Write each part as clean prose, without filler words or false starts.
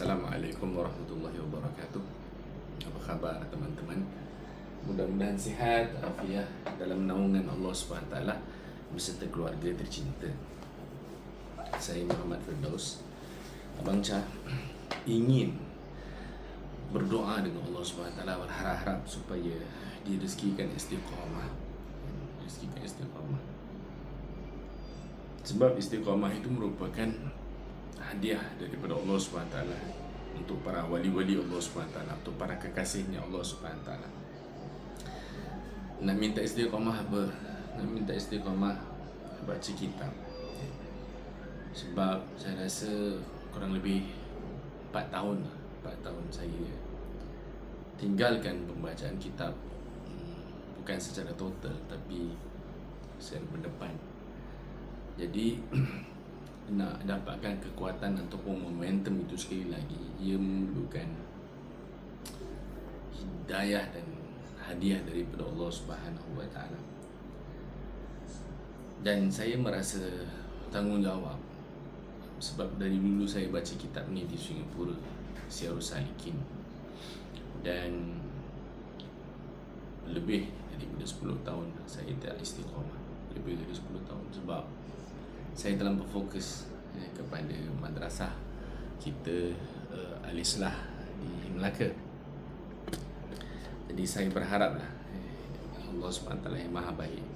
Assalamualaikum warahmatullahi wabarakatuh. Apa khabar teman-teman? Mudah-mudahan sihat, afiah dalam naungan Allah SWT beserta keluarga tercinta. Saya Muhammad Firdaus. Abang Chah ingin berdoa dengan Allah SWT, berharap supaya direzekikan istiqamah. Sebab istiqamah itu merupakan hadiah daripada Allah SWT untuk para wali-wali Allah SWT, untuk para kekasihnya Allah SWT. Nak minta istiqamah apa? Nak minta istiqamah baca kitab. Sebab saya rasa kurang lebih 4 tahun saya tinggalkan pembacaan kitab, bukan secara total tapi secara berdepan. Jadi nak dapatkan kekuatan ataupun momentum itu sekali lagi, ia memerlukan hidayah dan hadiah daripada Allah Subhanahu Wa Taala. Dan saya merasa tanggungjawab sebab dari dulu saya baca kitab ni di Singapura, Syiarus Salikin, dan lebih daripada 10 tahun saya tak istiqamah. Lebih dari 10 tahun sebab saya telah berfokus kepada madrasah kita Al-Islah di Melaka. Jadi saya berharaplah Allah SWT yang maha baik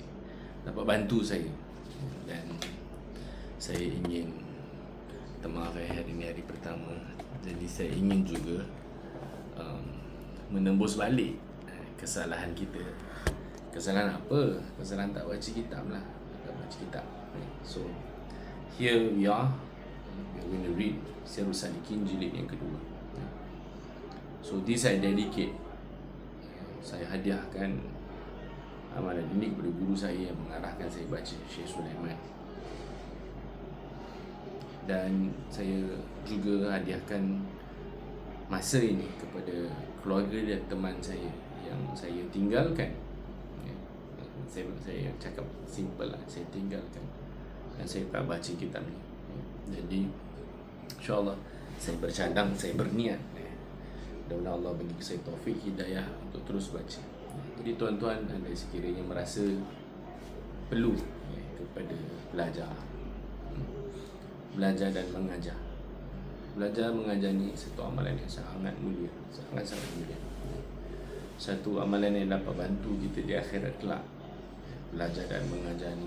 dapat bantu saya, dan saya ingin temarai hari ini hari pertama. Jadi saya ingin juga menembus balik kesalahan kita. Kesalahan apa? Kesalahan tak baca kitab lah. Tak baca kitab. So here we are. We're going to read Syiarus Salikin jilid yang kedua. So this I dedicate, saya hadiahkan amalan ini kepada guru saya yang mengarahkan saya baca, Syekh Sulaiman. Dan saya juga hadiahkan masa ini kepada keluarga dan teman saya yang saya tinggalkan. Saya cakap simple lah, saya tinggalkan dan saya tak baca kitab ni. Jadi insyaAllah saya bercadang, saya berniat, mudah-mudahan Allah bagi saya taufik hidayah untuk terus baca. Jadi tuan-tuan anda sekiranya merasa perlu kepada belajar dan mengajar. Belajar mengajar ni satu amalan yang sangat mulia, sangat mulia. Satu amalan yang dapat bantu kita di akhirat kelak. Belajar dan mengajar ni,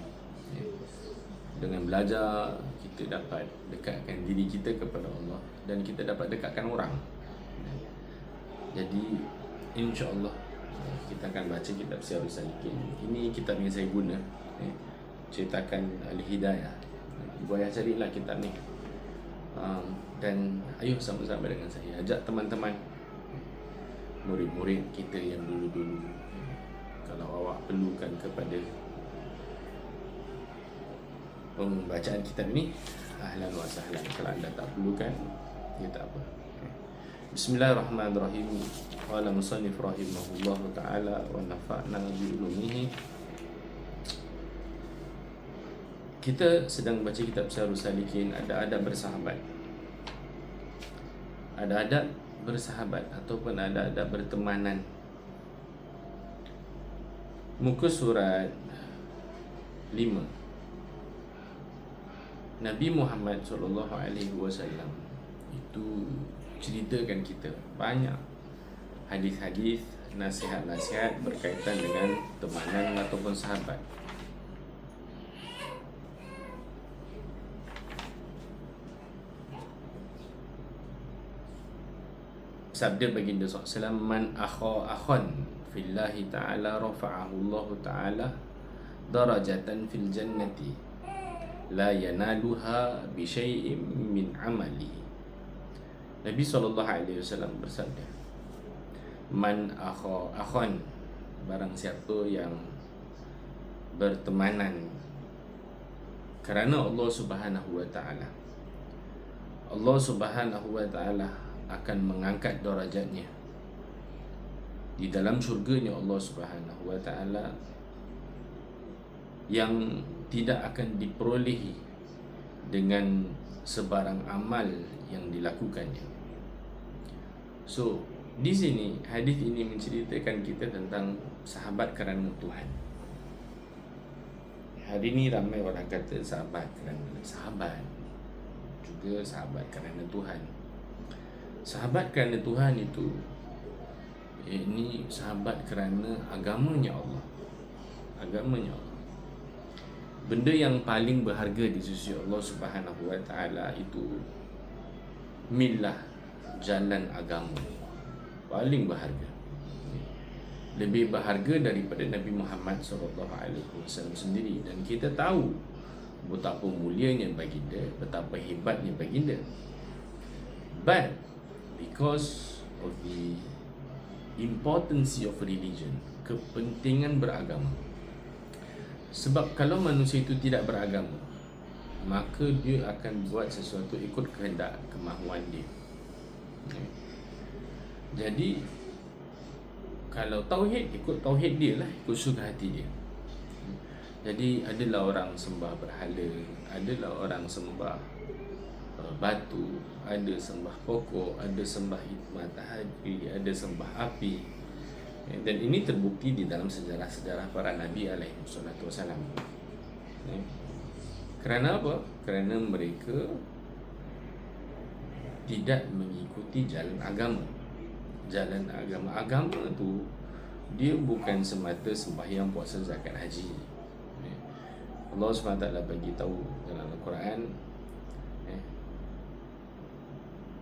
dengan belajar kita dapat dekatkan diri kita kepada Allah dan kita dapat dekatkan orang. Jadi insya-Allah kita akan baca kitab Syiarus Salikin. Ini kitab yang saya guna, cetakan Al-Hidayah. Ibu ayah carilah kitab ni, dan ayo sama-sama dengan saya ajak teman-teman, murid-murid kita yang dulu-dulu. Kalau awak perlukan kepada pembacaan kitab ni, ahlan wa sahlan. Kalau anda tak perlukan, ya tak apa. Bismillahirrahmanirrahim. Qala musannif rahimahullah ta'ala wa nafa'na bi ulumihi. Kita sedang baca kitab Syiarus Salikin, ada adab bersahabat. Ada adab bersahabat ataupun ada adab bertemanan. Muka surat 5. Nabi Muhammad SAW itu ceritakan kita banyak hadis-hadis, nasihat-nasihat berkaitan dengan temanan ataupun sahabat. Sabda baginda SAW, man akhan fillahi ta'ala rafa'ahu Allah ta'ala darajatan fil jannati la yanaluha bi syai'in min amali. Nabi SAW bersabda, man akhan, barang siapa yang bertemanan kerana Allah Subhanahu Wa Ta'ala, Allah Subhanahu Wa Ta'ala akan mengangkat darajatnya di dalam syurganya Allah Subhanahu Wa Ta'ala, yang tidak akan diperolehi dengan sebarang amal yang dilakukannya. So di sini hadis ini menceritakan kita tentang sahabat kerana Tuhan. Hari ini ramai orang kata sahabat kerana sahabat, juga sahabat kerana Tuhan. Sahabat kerana Tuhan itu ini sahabat kerana agamanya Allah. Agamanya Allah. Benda yang paling berharga di sisi Allah Subhanahu Wa Taala itu milah, jalan agama, paling berharga. Lebih berharga daripada Nabi Muhammad SAW sendiri. Dan kita tahu betapa mulianya baginda, betapa hebatnya baginda. But because of the importance of religion, kepentingan beragama. Sebab kalau manusia itu tidak beragama, maka dia akan buat sesuatu ikut kehendak kemahuan dia. Jadi kalau tauhid, ikut tauhid dia lah, ikut suka hati dia. Jadi adalah orang sembah berhala, adalah orang sembah batu, ada sembah pokok, ada sembah matahari, ada sembah api. Dan ini terbukti di dalam sejarah-sejarah para Nabi alaihissalam. Kerana apa? Kerana mereka tidak mengikuti jalan agama. Jalan agama. Agama tu dia bukan semata sembahyang, puasa, zakat, haji. Allah SWT bagi tahu dalam Al-Quran,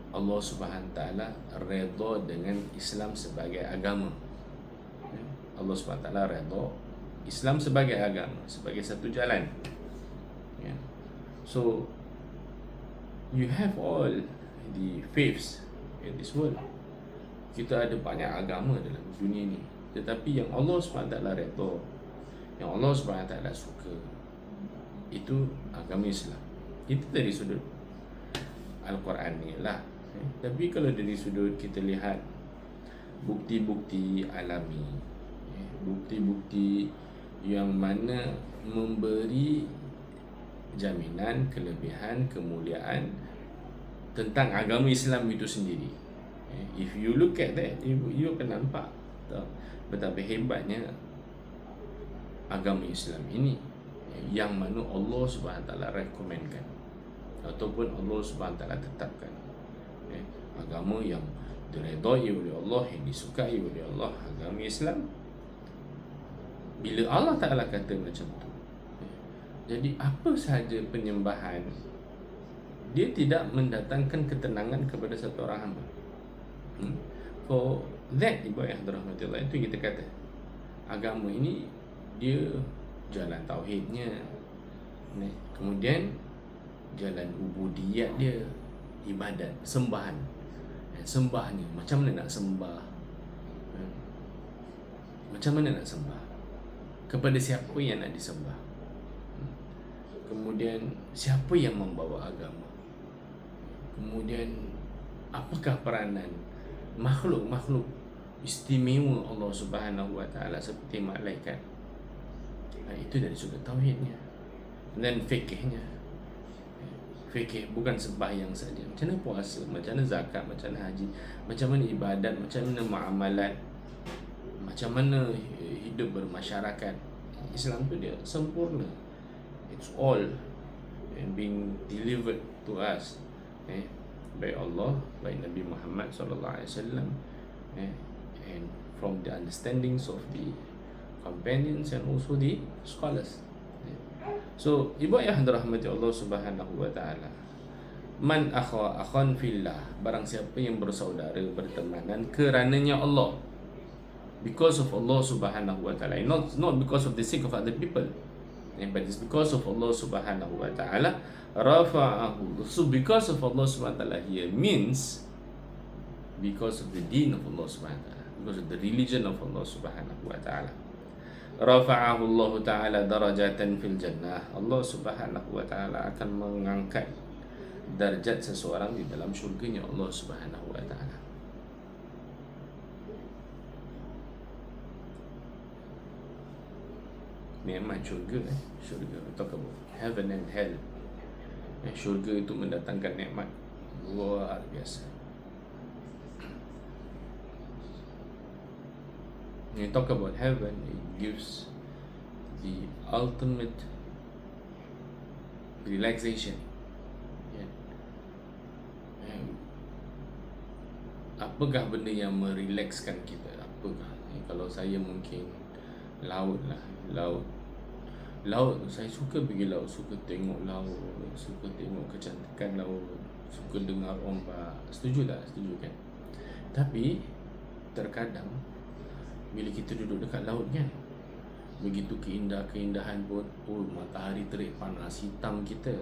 Allah SWT redha dengan Islam sebagai agama. Allah SWT redha Islam sebagai agama, sebagai satu jalan. So you have all the faiths in this world. Kita ada banyak agama dalam dunia ni, tetapi yang Allah SWT redha, yang Allah SWT suka, itu agama Islam. Itu dari sudut Al-Quran ni lah. Tapi kalau dari sudut kita lihat bukti-bukti alami, bukti-bukti yang mana memberi jaminan, kelebihan, kemuliaan tentang agama Islam itu sendiri. If you look at that, you akan nampak betapa hebatnya agama Islam ini, yang mana Allah SWT rekomenkan ataupun Allah SWT tetapkan. Agama yang diredai oleh Allah, yang disukai oleh Allah, agama Islam. Bila Allah Ta'ala kata macam tu, jadi apa sahaja penyembahan, dia tidak mendatangkan ketenangan kepada satu orang hamba. For that, ibu yang dirahmati Allah, itu kita kata agama ini dia jalan tauhidnya, kemudian jalan ubudiyat dia, ibadat, sembahan. Sembah ni macam mana nak sembah, macam mana nak sembah, kepada siapa yang nak disembah, kemudian siapa yang membawa agama, kemudian apakah peranan makhluk-makhluk istimewa Allah Subhanahu Wa Taala seperti malaikat. Itu dari sudut tauhidnya. Dan fikihnya, fikih bukan sembahyang saja, macam mana puasa, macam mana zakat, macam mana haji, macam mana ibadat, macam mana muamalat, macam mana hidup bermasyarakat. Islam tu dia sempurna. It's all being delivered to us by Allah, by Nabi Muhammad SAW, and from the understandings of the companions and also the scholars. So ibu ayah dirahmati Allah Subhanahu Wa Taala, man akhan fillah, barang siapa yang bersaudara, bertemanan kerananya Allah, because of Allah Subhanahu Wa Taala, not because of the sake of other people, but it's because of Allah Subhanahu Wa Taala, rafa'ahu. So because of Allah Subhanahu Wa Taala here means because of the deen of Allah Subhanahu Wa Taala, because of the religion of Allah Subhanahu Wa Taala. Rafa'ahu Allah Ta'ala darajatan fil jannah. Allah Subhanahu Wa Ta'ala akan mengangkat darjat seseorang di dalam syurganya Allah Subhanahu Wa Ta'ala. Nikmat syurga, syurga, talk about heaven and hell. Syurga itu mendatangkan nikmat luar biasa. When you talk about heaven, it gives the ultimate relaxation. Yeah. Apakah benda yang merelakskan kita? Apakah? Kalau saya mungkin laut lah. Laut, saya suka pergi laut, suka tengok laut, suka tengok kecantikan laut, suka dengar ombak. Setuju tak? Setuju kan? Tapi terkadang bila kita duduk dekat laut kan, begitu keindahan pun, matahari terik panas hitam kita,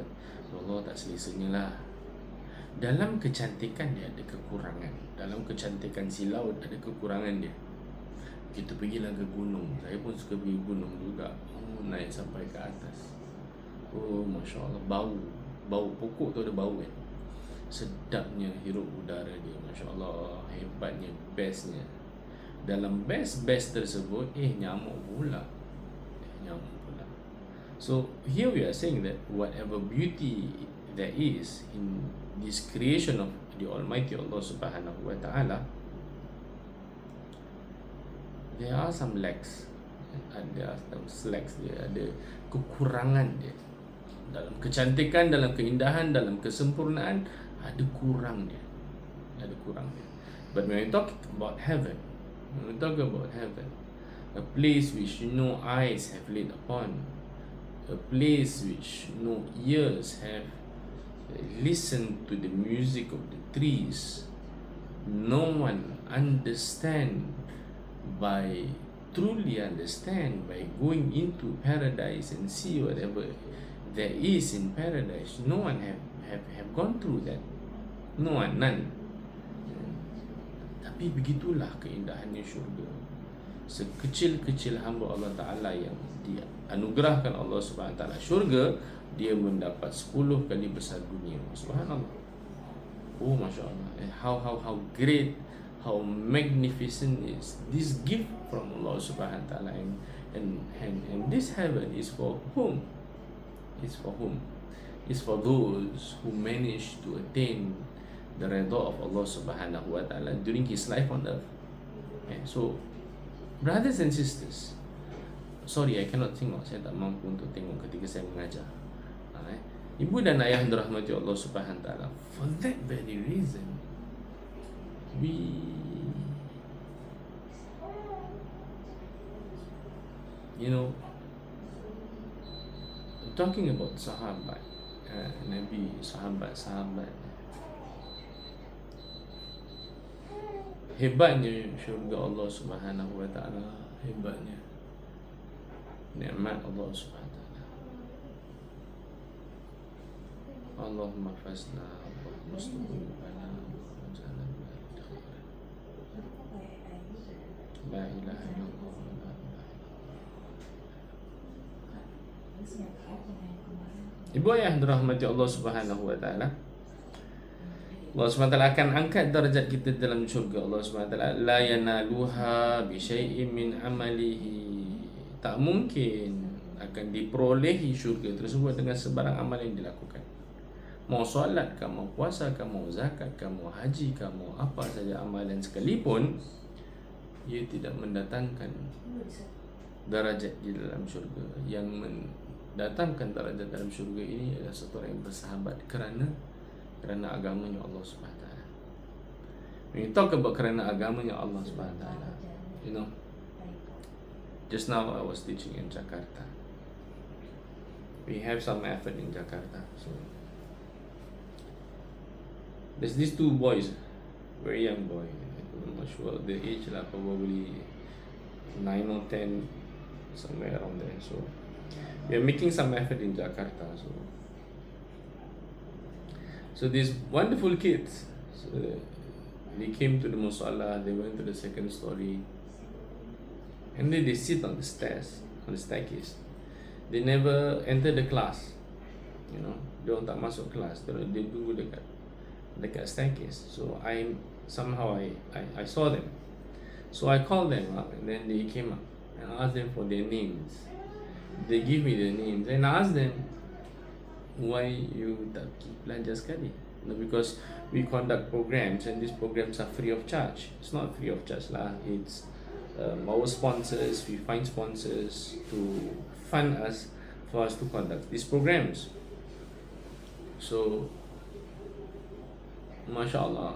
Allah tak selesanya lah. Dalam kecantikan dia ada kekurangan. Dalam kecantikan si laut ada kekurangan dia. Kita pergilah ke gunung. Saya pun suka pergi gunung juga. Naik sampai ke atas. Masya Allah, bau pokok tu ada bau kan. Sedapnya hirup udara dia, Masya Allah. Hebatnya, bestnya. Dalam best tersebut, nyamuk pula. So here we are saying that whatever beauty there is in this creation of the Almighty Allah Subhanahu wa Ta'ala, there are some lacks, there are some slacks, dia ada kekurangan dia. Dalam kecantikan, dalam keindahan, dalam kesempurnaan, ada kurang dia. But when we talk about heaven, a place which no eyes have laid upon, a place which no ears have listened to the music of the trees, no one truly understand by going into paradise and see whatever there is in paradise. No one have gone through that. None. Tapi begitulah keindahannya syurga. Sekecil-kecil hamba Allah Ta'ala yang dianugerahkan Allah Subhanahu Ta'ala syurga, dia mendapat 10 kali besar dunia. Subhanallah. Masya Allah. How great, how magnificent is this gift from Allah Subhanahu Ta'ala. And this heaven is for whom? It's for those who manage to attain the redha of Allah Subhanahu wa Ta'ala during his life on earth. So brothers and sisters, sorry, I cannot tengok, saya tak mampu untuk tengok ketika saya mengajar. Ibu dan ayah yang dirahmati Allah Subhanahu wa Ta'ala, for that very reason we talking about sahabat, Nabi, sahabat hebatnya syurga Allah Subhanahu wa Ta'ala, hebatnya nikmat Allah Subhanahu wa Ta'ala. Allahumma fasna Allahumma muslimin bana jalan la ilaha illallah. Ibu ayah dirahmati Allah Subhanahu wa Ta'ala, Allah SWT akan angkat darjat kita dalam syurga. Allah SWT la yanaluha bi syai'in min amalihi, tak mungkin akan diperolehi syurga tersebut dengan sebarang amal yang dilakukan. Mau solat kah, mau puasa kah, mau zakat kah, mau haji kah, mau apa saja amalan sekalipun, ia tidak mendatangkan darajat di dalam syurga. Yang mendatangkan darajat dalam syurga ini adalah satu orang yang bersahabat kerana agamanya Allah Subhanahu wa Ta'ala. When you talk about kerana agamanya Allah Subhanahu wa Ta'ala, just now I was teaching in Jakarta. We have some effort in Jakarta. So there's these two boys, very young boy, I'm not sure the age lah, probably 9 or 10, somewhere around there. So we are making some effort in Jakarta. So these wonderful kids, they came to the musalla, they went to the second story, and then they sit on the stairs, on the staircase. They never enter the class, Dia orang tak masuk kelas, dia tunggu dekat staircase. So I saw them, so I called them up, and then they came up, and I asked them for their names. They give me their names, and I asked them, why you tak pergi belajar sekali? Because we conduct programs, and these programs are free of charge. It's not free of charge lah, it's our sponsors, we find sponsors to fund us for us to conduct these programs. So, mashallah.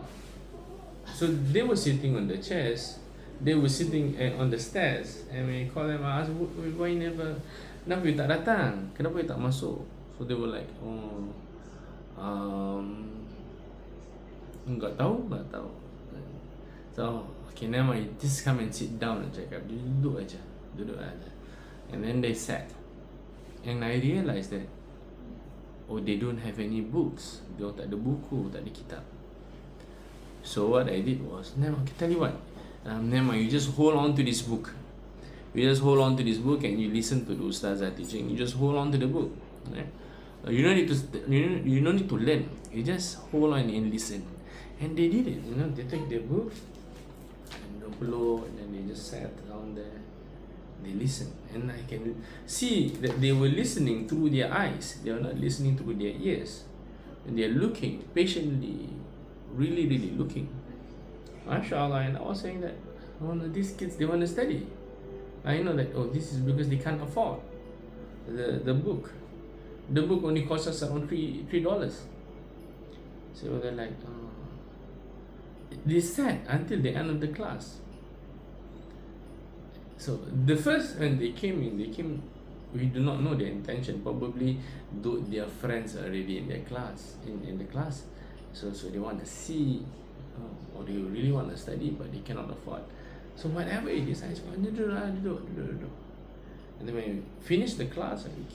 So they were sitting on the chairs, they were sitting on the stairs, and we call them, I asked, why kenapa you tak datang? Kenapa you tak masuk? So they were like, oh, enggak tahu. So, okay, never mind, just come and sit down and cakap, duduk aja. And then they sat. And I realised that, oh, they don't have any books. Dia tak ada buku, tak ada kitab. So what I did was, never mind, tell you what, never mind, you just hold on to this book. You just hold on to this book and you listen to the ustazah teaching. You just hold on to the book. Right? You don't need to learn. You just hold on and listen. And they did it. They took the book and the blow, and then they just sat down there. They listened, and I can see that they were listening through their eyes. They were not listening through their ears. And they are looking patiently, really looking. MashaAllah. And I was saying that, oh no, these kids, they want to study. I know that, oh, this is because they can't afford the book. The book only costs us around $3. So they're like, oh. They sat until the end of the class. So the first, when they came in, we do not know their intention. Probably their friends are already in their class, in the class. So they want to see, or they really want to study, but they cannot afford. So whatever it is, I just want to do. And then when we finish the class, I said,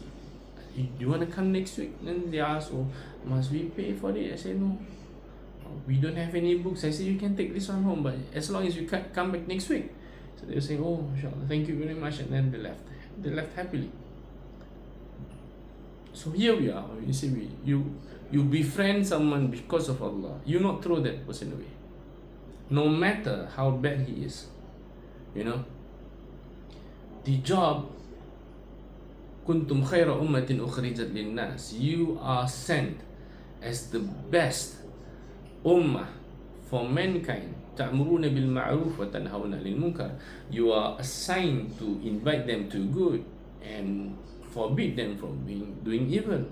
do you want to come next week? Then they ask, oh, must we pay for it? I said, no. We don't have any books. I said, you can take this one home, but as long as you come back next week. So they were saying, oh, inshallah, thank you very much. And then they left. They left happily. So here we are. You see, you befriend someone because of Allah. You not throw that person away, no matter how bad he is. The job, kuntum khaira ummatin ukhrijat linnas. You are sent as the best ummah for mankind. Ta'muruna bil ma'ruf wa tanhauna 'anil munkar. You are assigned to invite them to good and forbid them from doing evil.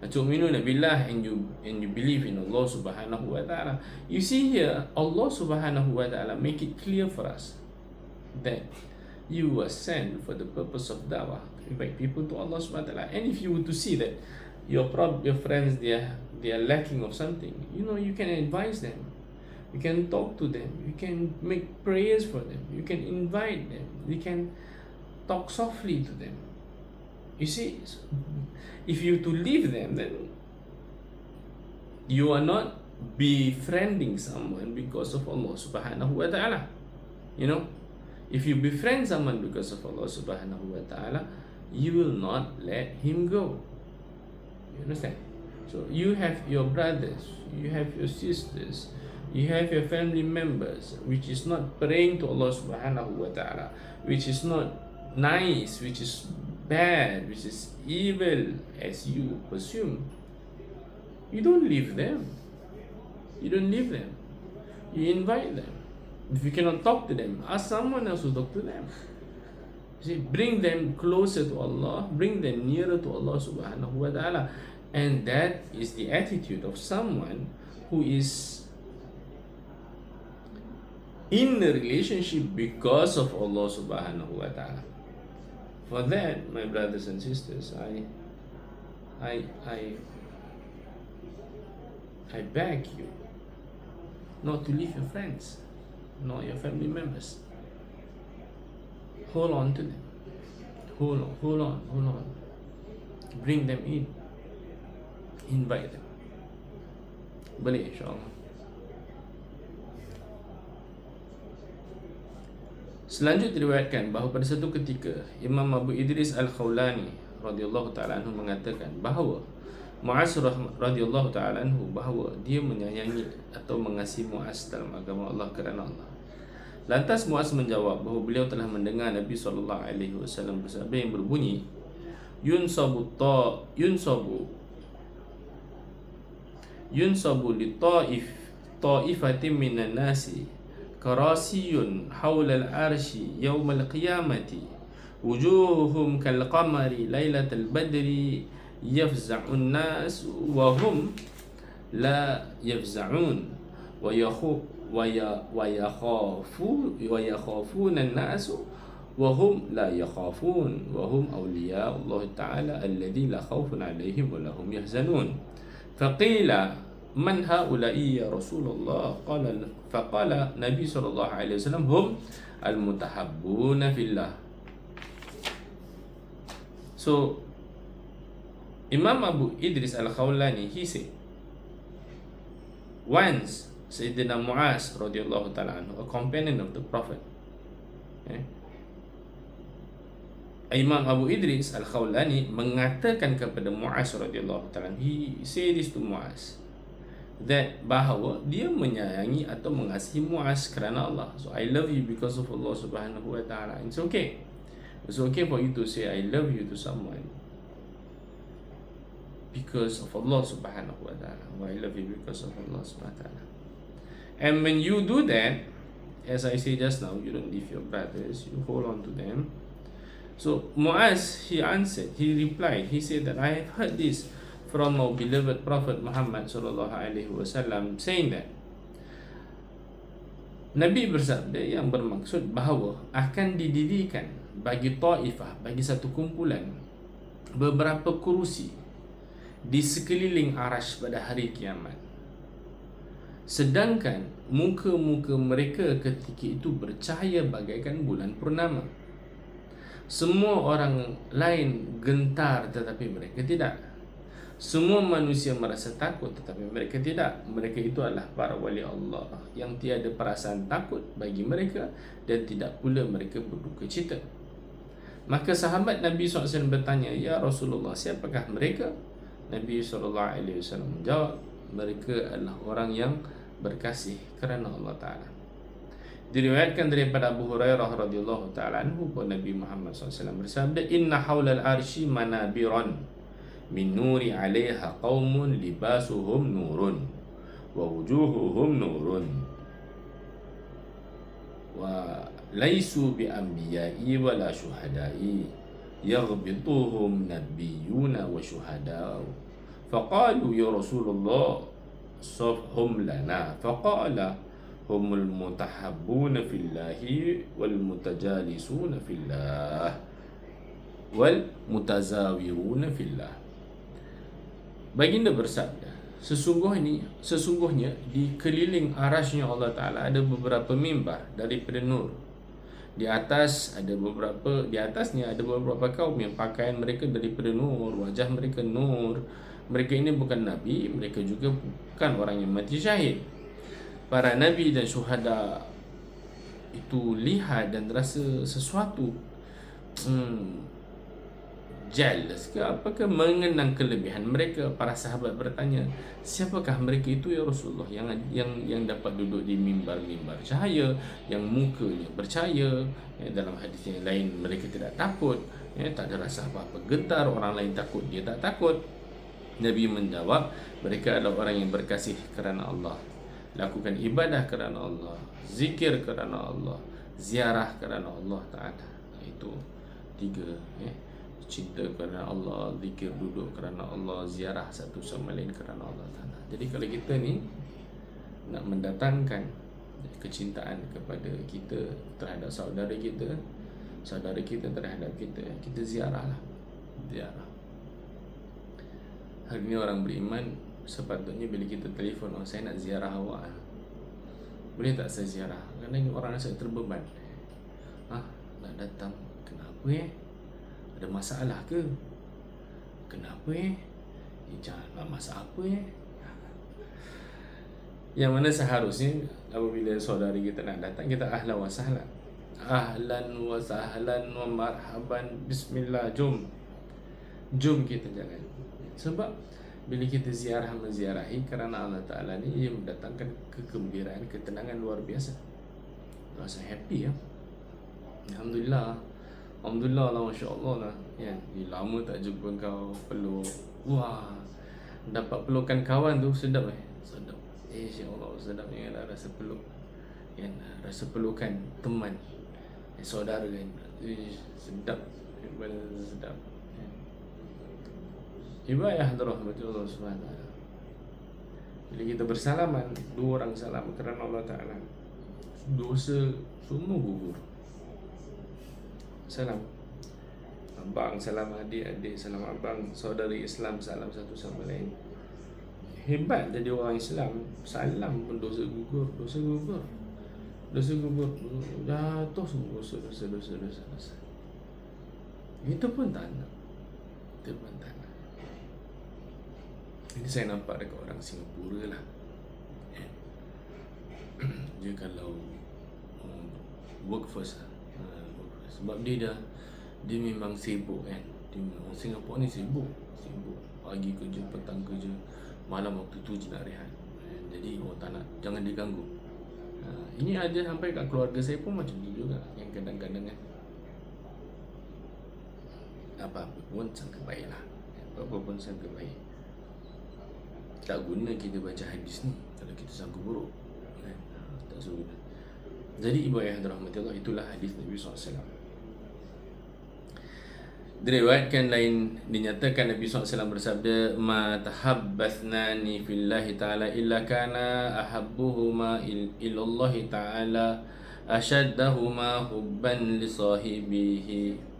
Tu'minuna billah, and you believe in Allah subhanahu wa ta'ala. You see here, Allah subhanahu wa ta'ala make it clear for us that you were sent for the purpose of dawah, to invite people to Allah subhanahu wa ta'ala. And if you were to see that your friends, they are lacking of something, you can advise them, you can talk to them, you can make prayers for them, you can invite them, you can talk softly to them. You see, if you to leave them, then you are not befriending someone because of Allah subhanahu wa ta'ala. If you befriend someone because of Allah subhanahu wa ta'ala, you will not let him go. You understand? So you have your brothers, you have your sisters, you have your family members, which is not praying to Allah subhanahu wa ta'ala, which is not nice, which is bad, which is evil as you presume. You don't leave them. You invite them. If you cannot talk to them, ask someone else to talk to them. See, bring them closer to Allah, bring them nearer to Allah subhanahu wa ta'ala. And that is the attitude of someone who is in a relationship because of Allah subhanahu wa ta'ala. For that, my brothers and sisters, I beg you not to leave your friends, nor your family members. Hold on to them. Hold on. Bring them in. Invite them. Boleh, insyaAllah. Selanjutnya diriwayatkan bahawa pada satu ketika Imam Abu Idris Al-Khawlani radhiyallahu ta'ala anhu mengatakan bahawa Mu'az radhiyallahu ta'ala anhu, bahawa dia menyayangi atau mengasihi Mu'az dalam agama Allah kerana Allah. Lantas Mu'az menjawab bahawa beliau telah mendengar Nabi SAW bersabda yang berbunyi, yunsabu li ta'ifatin minan nasi karasiyun hawla al-arshi yawmal qiyamati wujuhum kal qamari lailatal badri yafza'un nas wa hum la yafza'un wa yakhafuna an-nas wa hum la yakhafun wa hum awliya Allah Ta'ala alladhi la khawfun alaihim wa lahum yahzanun. Faqila man haula'i ya Rasulullah? Faqala Nabi sallallahu alaihi wasallam hum al-mutahabbuna fillah. So Imam Abu Idris Al-Khawlani, he said, once Sayyidina Muaz radhiyallahu ta'ala anhu, a companion of the Prophet, Imam Abu Idris Al-Khawlani mengatakan kepada Muaz radhiyallahu ta'ala, he said this to Muaz, that bahawa dia menyayangi atau mengasihi Muaz kerana Allah. So I love you because of Allah subhanahu wa ta'ala. It's okay. It's okay for you to say I love you to someone because of Allah subhanahu wa ta'ala. I love you because of Allah subhanahu wa ta'ala. And when you do that, as I say just now, you don't leave your brothers, you hold on to them. So Muaz, he answered, he replied, he said that I have heard this from our beloved Prophet Muhammad sallallahu alaihi wasallam saying that Nabi bersabda yang bermaksud bahawa akan didirikan bagi taifah, bagi satu kumpulan, beberapa kerusi di sekeliling arash pada hari kiamat, sedangkan muka-muka mereka ketika itu bercahaya bagaikan bulan purnama. Semua orang lain gentar tetapi mereka tidak. Semua manusia merasa takut tetapi mereka tidak. Mereka itu adalah para wali Allah yang tiada perasaan takut bagi mereka dan tidak pula mereka berduka cita. Maka sahabat Nabi SAW bertanya, ya Rasulullah, siapakah mereka? Nabi SAW menjawab, mereka adalah orang yang berkasih kerana Allah Ta'ala. Diriwayatkan daripada Abu Hurairah radhiyallahu ta'ala anhu bahawa Nabi Muhammad SAW bersabda, inna hawlal arsy manabiran min nuri 'alaiha qaumun libasuhum nurun wa wujuhuhum nurun wa laisu bi anbiya'i wala syuhada'i yaghbituhum nabiyyuna wa syuhada'u faqalu ya Rasulullah safhum lana faqala humul mutahabbuna fillahi wal mutajalisuna fillah wal mutazawiruna fillah. Baginda bersabda, sesungguhnya di keliling arasy-Nya Allah Ta'ala ada beberapa mimbar daripada nur. Di atasnya ada beberapa kaum yang pakaian mereka daripada nur, wajah mereka nur. Mereka ini bukan nabi, mereka juga bukan orang yang mati syahid. Para nabi dan syuhada itu lihat dan rasa sesuatu jealous ke apakah, mengenang kelebihan mereka. Para sahabat bertanya, siapakah mereka itu ya Rasulullah, yang dapat duduk di mimbar-mimbar cahaya, yang mukanya bercahaya, dalam hadis yang lain mereka tidak takut, tak ada rasa apa-apa getar, orang lain takut dia tak takut. Nabi menjawab, mereka adalah orang yang berkasih kerana Allah, lakukan ibadah kerana Allah, zikir kerana Allah, ziarah kerana Allah Ta'ala. Itu tiga, cinta kerana Allah, zikir, duduk kerana Allah, ziarah satu sama lain kerana Allah Ta'ala. Jadi kalau kita ni nak mendatangkan kecintaan kepada kita terhadap saudara kita terhadap kita, kita ziarah lah. Ziarah. Hari ni orang beriman sepatutnya bila kita telefon, oh saya nak ziarah awak, boleh tak saya ziarah? Kadang orang rasa terbeban, nak datang, kenapa ada masalah ke? Kenapa janganlah masalah apa Yang mana seharusnya apabila saudari kita nak datang, kita ahlan wa sahlan, ahlan wa sahlan wa marhaban, bismillah, jom kita jalan. Sebab bila kita menziarahi kerana Allah Ta'ala ni, ia mendatangkan kegembiraan, ketenangan luar biasa. Rasa happy ya. Alhamdulillah lah, Masya Allah lah ya. Lama tak jumpa kau, peluk, wah, dapat pelukan kawan tu sedap sedap. Insya Allah sedapnya lah rasa peluk. kan, rasa perlukan teman, saudara kan. Sedap, sedap kan. Ibadah rahmat Allah Subhanahu wa taala. Bila kita bersalaman, dua orang salam kerana Allah Ta'ala, dosa semua gugur. Salam abang, salam adik, adik salam abang, saudari Islam salam satu sama lain. Hebat jadi orang Islam, salam pun dosa gugur, dosa gugur. Dosa gugur, jatuh semua dosa. Itu pun tak nak. Itu pun tak nak. Ini saya nampak dekat orang Singapura lah. Dia kalau work first lah. Sebab dia memang sibuk kan. Orang Singapura ni sibuk. Pagi kerja, petang kerja, malam waktu tu je nak rehat. Jadi orang tak nak, jangan diganggu. Ini ada sampai kat keluarga saya pun macam ni juga. Yang kadang-kadang kan, apa-apa pun sangka baik lah. Apa-apa pun sangka baik. Tak guna kita baca hadis ni kalau kita sangka buruk kan? Tak guna. Jadi ibu ayah dirahmati Allah, itulah hadis Nabi SAW. Diriwayatkan lain, dinyatakan Nabi SAW bersabda, ma tahabbathnani fillahi ta'ala illa kana ahabbuhuma ilallahi ta'ala ashaddahuma hubban li sahibihi.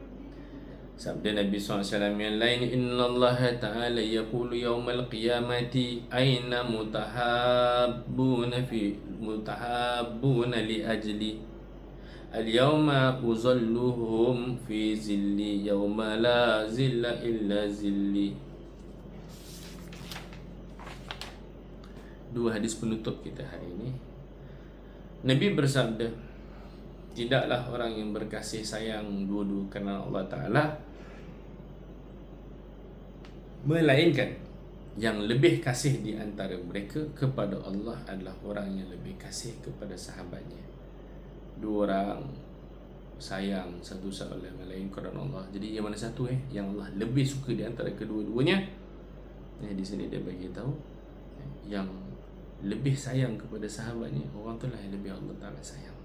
Sabda Nabi SAW yang lain, inna Allah ta'ala yaqulu yawmal qiyamati aina mutahabbuna li ajli al-yawma uzalluhum fi zilli yawma la zilla illa zilli. Dua hadis penutup kita hari ini. Nabi bersabda, tidaklah orang yang berkasih sayang dua-dua kerana Allah Ta'ala, melainkan yang lebih kasih di antara mereka kepada Allah adalah orang yang lebih kasih kepada sahabatnya. Dua orang sayang satu sama lain kerana Allah. Jadi yang mana satu yang Allah lebih suka di antara kedua-duanya? Di sini dia bagi tahu yang lebih sayang kepada sahabatnya, orang itulah yang lebih Allah Ta'ala sayang.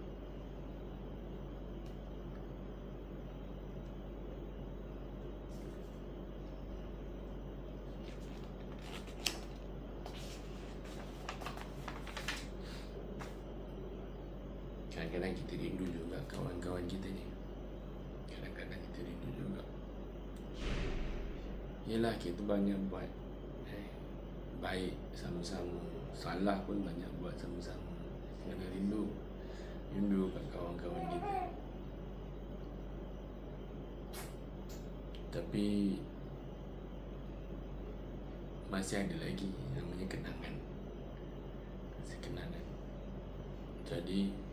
Kadang-kadang kita rindu juga kawan-kawan kita ni. Kadang-kadang kita rindu juga. Yelah, kita banyak buat baik sama-sama, salah pun banyak buat sama-sama. Kadang rindu kat kawan-kawan kita. Tapi masih ada lagi namanya kenangan. Masih kenangan. Jadi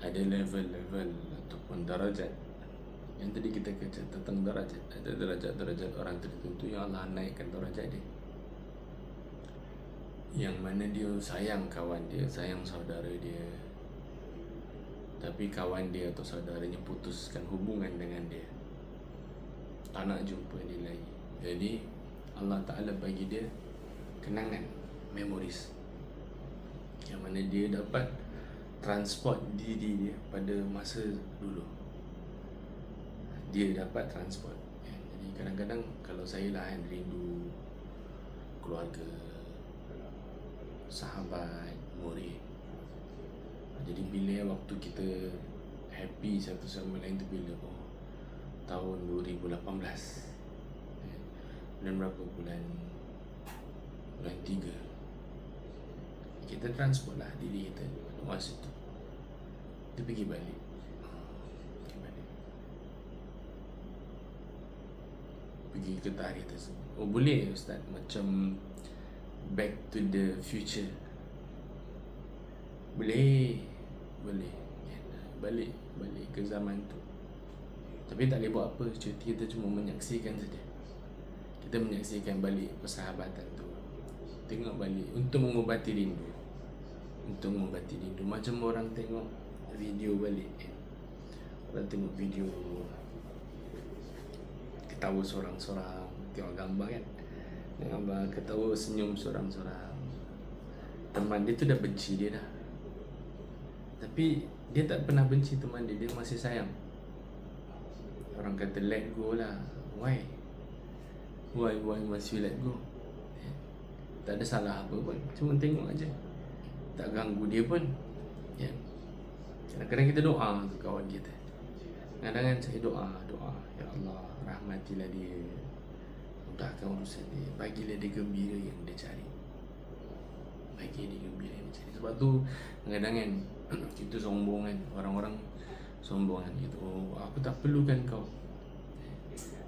ada level-level ataupun darajat. Yang tadi kita kata tentang darajat. Ada darajat-darajat orang tertentu yang Allah naikkan darajat dia. Yang mana dia sayang kawan dia, sayang saudara dia, tapi kawan dia atau saudaranya putuskan hubungan dengan dia, tak nak jumpa dia lagi. Jadi Allah Ta'ala bagi dia kenangan, memories, yang mana dia dapat transport diri dia pada masa dulu. Dia dapat transport. Jadi kadang-kadang kalau saya lah yang rindu keluarga, sahabat, murid. Jadi bila waktu kita happy satu sama lain tu bila? Tahun 2018. Bulan berapa? Bulan 3. Kita transport lah diri kita pada masa tu. Kita pergi balik. Pergi ke tarikh tersebut. Oh boleh Ustaz, macam Back to the Future. Boleh balik ke zaman tu. Tapi tak boleh buat apa, cuti kita cuma menyaksikan saja. Kita menyaksikan balik persahabatan tu. Tengok balik untuk mengubati rindu. Macam orang tengok video balik Orang tengok video ketawa sorang-sorang, tengok gambar kan, gambar ketawa senyum sorang-sorang. Teman dia tu dah benci dia dah. Tapi dia tak pernah benci teman dia, dia masih sayang. Orang kata let go lah. Why must you let go? Tak ada salah apa pun, cuma tengok aja, tak ganggu dia pun. Kadang-kadang kita doa ke kawan kita. Kadang-kadang saya doa, ya Allah, rahmatilah dia, mudahkan urusan dia, bagilah dia gembira yang dia cari. Sebab tu kadang-kadang kan kita sombong kan, orang-orang sombong kan gitu, oh aku tak perlukan kau.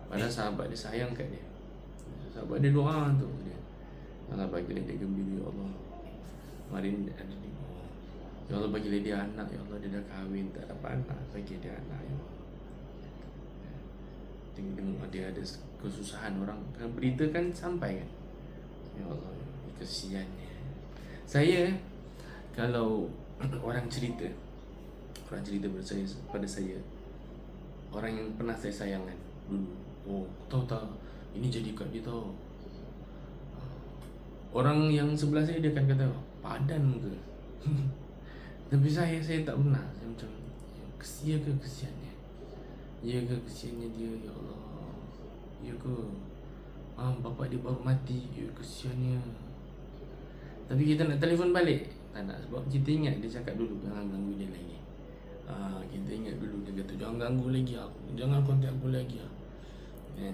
Padahal sahabat dia sayang kat dia, sahabat dia doa tu dia, Allah bagilah dia gembira ya Allah. Kemarin ada ni, ya Allah bagilah dia anak, ya Allah dia dah kahwin tak dapat anak, bagi dia anak ya Allah. Tengok dia ada kesusahan, orang kan berita kan sampai kan, ya Allah kesiannya. Saya kalau orang cerita pada saya orang yang pernah saya sayangkan dulu, oh tahu tak ini jadi kat dia tau, orang yang sebelah saya dia akan kata padan muka. Tapi saya tak pernah. Saya macam ya ke kesiannya, ya ke kesiannya dia, ya Allah, ya ke bapak dia baru mati, ya kesiannya. Tapi kita nak telefon balik tak nak, sebab kita ingat dia cakap dulu jangan ganggu dia lagi. Kita ingat dulu dia kata jangan ganggu lagi aku, jangan kontak aku lagi. Dan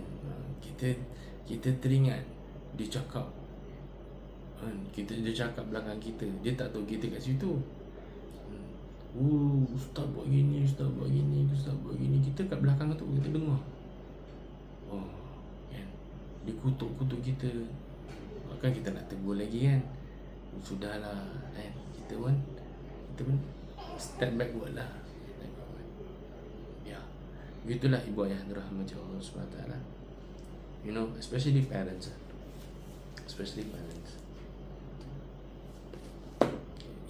kita teringat dia cakap, dia cakap belakang kita, dia tak tahu kita kat situ. Ustaz buat gini, ustaz buat gini, kita kat belakang tu kita dengar. Kan, dia kutuk kita. Kan kita nak tegur lagi kan, sudahlah kan, kita pun step backward lah. Ya, begitulah ibu ayah dirahmati Allah SWT. You know, especially parents.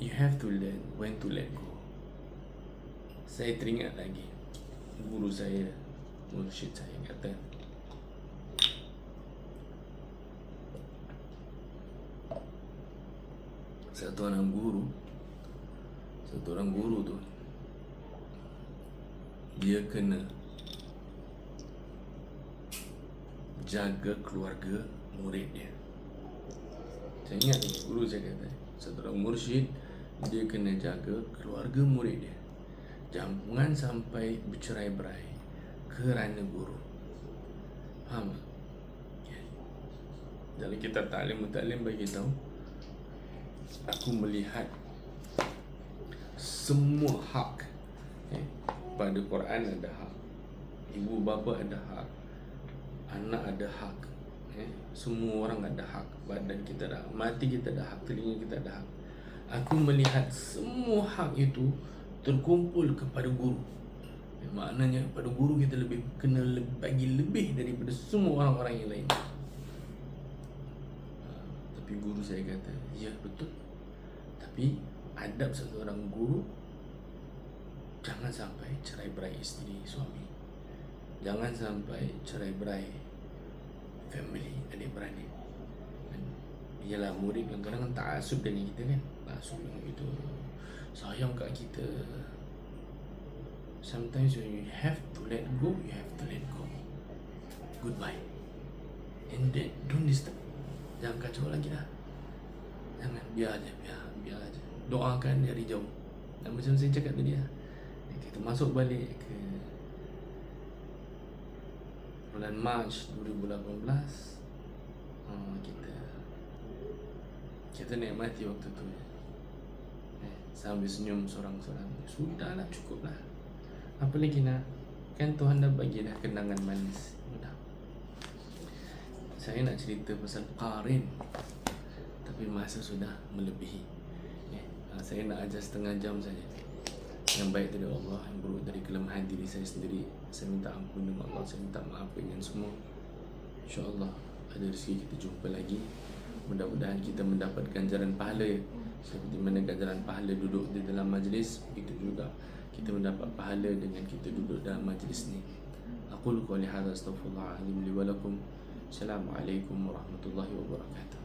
You have to learn when to let go. Saya teringat lagi guru saya, mursyid saya kata, satu orang guru tu dia kena jaga keluarga murid dia. Saya ingat ni guru saya kata, satu orang mursyid dia kena jaga keluarga murid dia, jangan sampai bercerai-berai kerana guru. Faham tak? Dalam kitab Ta'lim bagi tahu, aku melihat semua hak. Pada Quran ada hak, ibu bapa ada hak, anak ada hak, semua orang ada hak. Badan kita ada hak, mati kita ada hak, telinga kita ada hak. Aku melihat semua hak itu terkumpul kepada guru. Maknanya pada guru kita kena bagi lebih daripada semua orang-orang yang lain. Tapi guru saya kata, ya betul, tapi adab seorang guru, jangan sampai cerai-berai isteri suami, jangan sampai cerai-berai family, adik-beradik. Ialah murid kadang-kadang ta'asub dengan kita kan, ta'asub dengan itu, sayang kat kita. Sometimes when you have to let go, you have to let go. Goodbye. And then don't disturb. Jangan kacau lagi lah. Jangan, biar aja. Doakan dari jauh. Dan macam saya cakap tadi lah, kita masuk balik ke bulan Mac 2018, kita nikmati waktu tu, sambil senyum sorang-sorang. Sudahlah, cukup lah, apa lagi nak, kan Tuhan dah bagi dah kenangan manis. Sudah. Saya nak cerita pasal Qarin, tapi masa sudah melebihi. Saya nak ajar setengah jam saja. Yang baik dari Allah, yang buruk dari kelemahan diri saya sendiri, saya minta ampun dengan Allah, saya minta maaf dengan semua. InsyaAllah ada rezeki kita jumpa lagi. Mudah-mudahan kita mendapat ganjaran pahala, seperti mana ganjaran pahala duduk di dalam majlis, begitu juga kita mendapat pahala dengan kita duduk dalam majlis ni. Aqulu qouli hadza astaghfirullahalazim li wa lakum. Assalamualaikum warahmatullahi wabarakatuh.